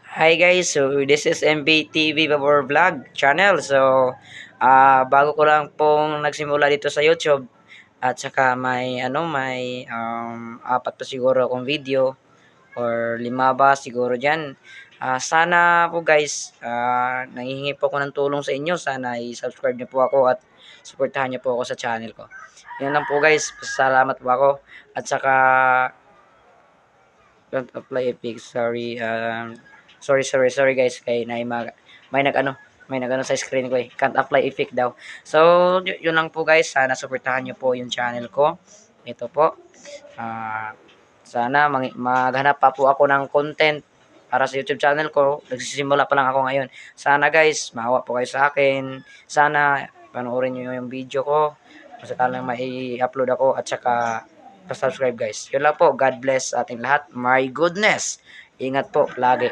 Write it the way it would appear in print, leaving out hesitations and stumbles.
Hi guys, so this is MBTV Vapor Vlog channel. So, bago ko lang pong nagsimula dito sa YouTube at saka may apat pa siguro akong video or lima ba siguro diyan. Sana po guys, nanghihingi po ako ng tulong sa inyo. Sana i-subscribe niyo po ako at suportahan niyo po ako sa channel ko. Yan lang po guys. Salamat po ako. At saka don't apply epic. Sorry guys kay may nag-ano may nag-ano sa screen ko eh. Can't apply effect daw. So, yun lang po guys. Sana suportahan niyo po yung channel ko. Ito po. Ah, sana maghanap pa po ako ng content para sa YouTube channel ko. Nagsisimula pa lang ako ngayon. Sana guys, maawa po kayo sa akin. Sana panoorin niyo yung video ko. Masakalang mai-upload ako at saka pa-subscribe guys. Yun lang po. God bless ating lahat. My goodness. Ingat po lagi.